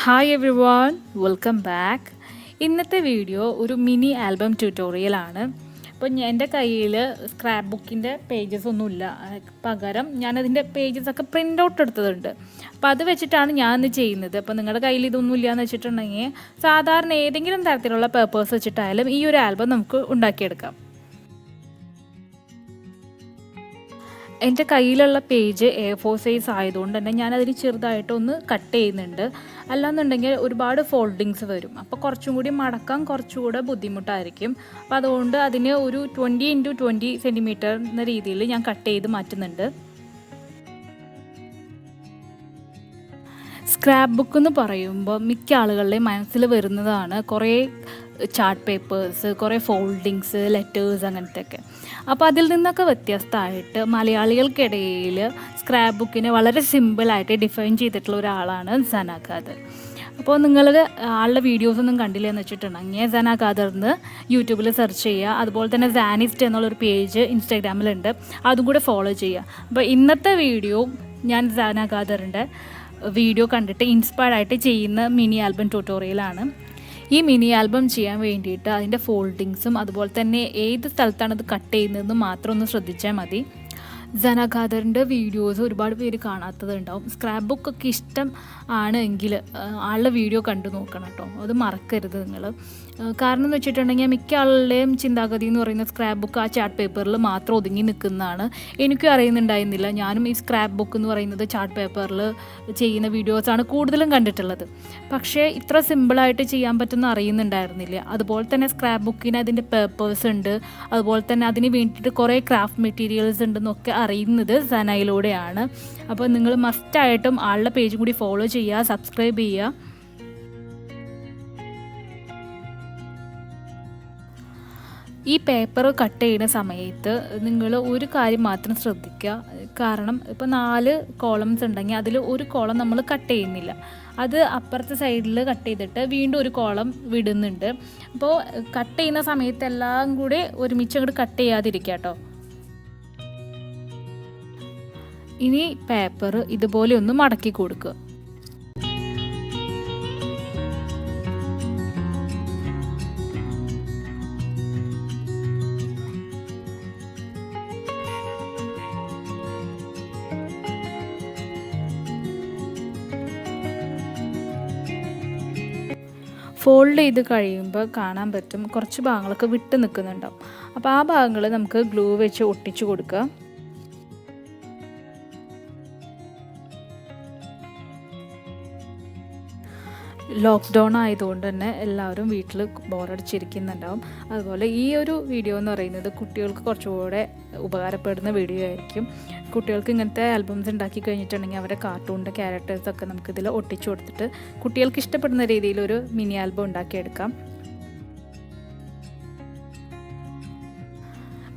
Hi every one, welcome back. ഇന്നത്തെ video ഒരു mini album ട്യൂട്ടോറിയലാണ്. അപ്പോൾ എൻ്റെ കയ്യിൽ സ്ക്രാപ്പ് ബുക്കിൻ്റെ പേജസ് ഒന്നുമില്ല, പകരം ഞാനതിൻ്റെ പേജസൊക്കെ പ്രിൻ്റ് ഔട്ട് എടുത്തതുണ്ട്. അപ്പോൾ അത് വെച്ചിട്ടാണ് ഞാൻ ഇന്ന് ചെയ്യുന്നത്. അപ്പോൾ നിങ്ങളുടെ കയ്യിൽ ഇതൊന്നും ഇല്ലയെന്ന് വെച്ചിട്ടുണ്ടെങ്കിൽ സാധാരണ ഏതെങ്കിലും തരത്തിലുള്ള പേപ്പേഴ്സ് വെച്ചിട്ടായാലും ഈ ഒരു ആൽബം നമുക്ക് ഉണ്ടാക്കിയെടുക്കാം. എൻ്റെ കയ്യിലുള്ള പേജ് A4 സൈസ് ആയതുകൊണ്ട് തന്നെ ഞാനതിന് ചെറുതായിട്ടൊന്ന് കട്ട് ചെയ്യുന്നുണ്ട്. അല്ലാന്നുണ്ടെങ്കിൽ ഒരുപാട് ഫോൾഡിങ്സ് വരും, അപ്പോൾ കുറച്ചും കൂടി മടക്കാൻ കുറച്ചുകൂടെ ബുദ്ധിമുട്ടായിരിക്കും. അപ്പോൾ അതുകൊണ്ട് അതിന് ഒരു 20x20 സെൻറ്റിമീറ്റർ എന്ന രീതിയിൽ ഞാൻ കട്ട് ചെയ്ത് മാറ്റുന്നുണ്ട്. സ്ക്രാപ്പ് ബുക്ക് എന്ന് പറയുമ്പോൾ മിക്ക ആളുകളുടെയും മനസ്സിൽ വരുന്നതാണ് കുറേ ചാർട്ട് പേപ്പേഴ്സ്, കുറേ ഫോൾഡിങ്സ്, ലെറ്റേഴ്സ് അങ്ങനത്തെയൊക്കെ. അപ്പോൾ അതിൽ നിന്നൊക്കെ വ്യത്യസ്തമായിട്ട് മലയാളികൾക്കിടയിൽ സ്ക്രാപ്പ് ബുക്കിനെ വളരെ സിമ്പിളായിട്ട് ഡിഫൈൻ ചെയ്തിട്ടുള്ള ഒരാളാണ് സന ഖാദർ. അപ്പോൾ നിങ്ങൾ ആളുടെ വീഡിയോസൊന്നും കണ്ടില്ലെന്ന് വെച്ചിട്ടുണ്ടെങ്കിൽ സന ഖാദറിന്ന് യൂട്യൂബിൽ സെർച്ച് ചെയ്യുക. അതുപോലെ തന്നെ സാനിസ്റ്റ് എന്നുള്ളൊരു പേജ് ഇൻസ്റ്റാഗ്രാമിലുണ്ട്, അതും കൂടെ ഫോളോ ചെയ്യുക. അപ്പോൾ ഇന്നത്തെ വീഡിയോ ഞാൻ സന ഖാദറിൻ്റെ വീഡിയോ കണ്ടിട്ട് ഇൻസ്പയർഡായിട്ട് ചെയ്യുന്ന മിനി ആൽബം ട്യൂട്ടോറിയലാണ്. ഈ മിനി ആൽബം ചെയ്യാൻ വേണ്ടിയിട്ട് അതിൻ്റെ ഫോൾഡിങ്സും അതുപോലെ തന്നെ ഏത് സ്ഥലത്താണ് ഇത് കട്ട് ചെയ്യുന്നതെന്ന് മാത്രം ഒന്ന് ശ്രദ്ധിച്ചാൽ മതി. സന ഖാദറിൻ്റെ വീഡിയോസ് ഒരുപാട് പേര് കാണാത്തതുണ്ടാവും. സ്ക്രാപ്പ് ബുക്കൊക്കെ ഇഷ്ടം ആണ് എങ്കിൽ ആളുടെ വീഡിയോ കണ്ടു നോക്കണം കേട്ടോ, അത് മറക്കരുത് നിങ്ങൾ. കാരണം എന്ന് വെച്ചിട്ടുണ്ടെങ്കിൽ മിക്ക ആളുടെയും ചിന്താഗതി എന്ന് പറയുന്നത് സ്ക്രാപ്പ് ബുക്ക് ആ ചാർട്ട് പേപ്പറിൽ മാത്രം ഒതുങ്ങി നിൽക്കുന്നതാണ്. എനിക്കും അറിയുന്നുണ്ടായിരുന്നില്ല. ഞാനും ഈ സ്ക്രാപ്പ് ബുക്ക് എന്ന് പറയുന്നത് ചാർട്ട് പേപ്പറിൽ ചെയ്യുന്ന വീഡിയോസാണ് കൂടുതലും കണ്ടിട്ടുള്ളത്. പക്ഷേ ഇത്ര സിമ്പിളായിട്ട് ചെയ്യാൻ പറ്റുമെന്ന് അറിയുന്നുണ്ടായിരുന്നില്ല. അതുപോലെ തന്നെ സ്ക്രാപ്പ് ബുക്കിന് അതിൻ്റെ പേപ്പേഴ്സ് ഉണ്ട്, അതുപോലെ തന്നെ അതിന് വേണ്ടിയിട്ട് കുറേ ക്രാഫ്റ്റ് മെറ്റീരിയൽസ് ഉണ്ടെന്നൊക്കെ അറിയുന്നത് സനയിലൂടെയാണ്. അപ്പോൾ നിങ്ങൾ മസ്റ്റായിട്ടും ആളുടെ പേജും കൂടി ഫോളോ ചെയ്യുക, സബ്സ്ക്രൈബ് ചെയ്യുക. ഈ പേപ്പർ കട്ട് ചെയ്യുന്ന സമയത്ത് നിങ്ങൾ ഒരു കാര്യം മാത്രം ശ്രദ്ധിക്കുക. കാരണം ഇപ്പോൾ 4 കോളംസ് ഉണ്ടെങ്കിൽ അതിൽ ഒരു കോളം നമ്മൾ കട്ട് ചെയ്യുന്നില്ല, അത് അപ്പുറത്തെ സൈഡിൽ കട്ട് ചെയ്തിട്ട് വീണ്ടും ഒരു കോളം വിടുന്നുണ്ട്. അപ്പോൾ കട്ട് ചെയ്യുന്ന സമയത്ത് എല്ലാം കൂടി ഒരുമിച്ച് അങ്ങോട്ട് കട്ട് ചെയ്യാതിരിക്കുക കേട്ടോ. ഇനി പേപ്പർ ഇതുപോലെ ഒന്ന് മടക്കി കൊടുക്കുക. ഫോൾഡ് ചെയ്ത് കഴിയുമ്പോൾ കാണാൻ പറ്റും കുറച്ച് ഭാഗങ്ങളൊക്കെ വിട്ട് നിൽക്കുന്നുണ്ടാവും. അപ്പോൾ ആ ഭാഗങ്ങൾ നമുക്ക് ഗ്ലൂ വെച്ച് ഒട്ടിച്ചു കൊടുക്കുക. ലോക്ക്ഡൗൺ ആയതുകൊണ്ട് തന്നെ എല്ലാവരും വീട്ടിൽ ബോറടിച്ചിരിക്കുന്നുണ്ടാവും. അതുപോലെ ഈ ഒരു വീഡിയോ എന്ന് പറയുന്നത് കുട്ടികൾക്ക് കുറച്ചുകൂടെ ഉപകാരപ്പെടുന്ന വീഡിയോ ആയിരിക്കും. കുട്ടികൾക്ക് ഇങ്ങനത്തെ ആൽബംസ് ഉണ്ടാക്കി കഴിഞ്ഞിട്ടുണ്ടെങ്കിൽ അവരുടെ കാർട്ടൂണിൻ്റെ ക്യാരക്ടേഴ്സൊക്കെ നമുക്കിതിൽ ഒട്ടിച്ചു കൊടുത്തിട്ട് കുട്ടികൾക്ക് ഇഷ്ടപ്പെടുന്ന രീതിയിലൊരു മിനി ആൽബം ഉണ്ടാക്കിയെടുക്കാം.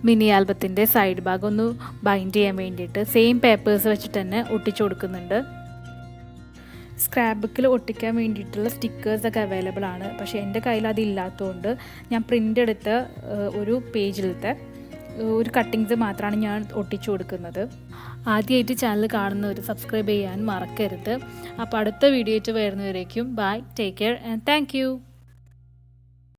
മിനി ആൽബത്തിൻ്റെ സൈഡ് ഭാഗം ഒന്ന് ബൈൻഡ് ചെയ്യാൻ വേണ്ടിയിട്ട് സെയിം പേപ്പേഴ്സ് വെച്ചിട്ട് തന്നെ ഒട്ടിച്ചു കൊടുക്കുന്നുണ്ട്. സ്ക്രാപ്പ് ബുക്കിൽ ഒട്ടിക്കാൻ വേണ്ടിയിട്ടുള്ള സ്റ്റിക്കേഴ്സൊക്കെ അവൈലബിൾ ആണ്. പക്ഷേ എൻ്റെ കയ്യിൽ അതില്ലാത്തതുകൊണ്ട് ഞാൻ പ്രിൻ്റ് എടുത്ത ഒരു പേജിലത്തെ ഒരു കട്ടിങ്സ് മാത്രമാണ് ഞാൻ ഒട്ടിച്ചു കൊടുക്കുന്നത്. ആദ്യമായിട്ട് ചാനൽ കാണുന്നവർ സബ്സ്ക്രൈബ് ചെയ്യാൻ മറക്കരുത്. അപ്പോൾ അടുത്ത വീഡിയോ ആയിട്ട് വരുന്നവരേക്കും bye, take care and thank U.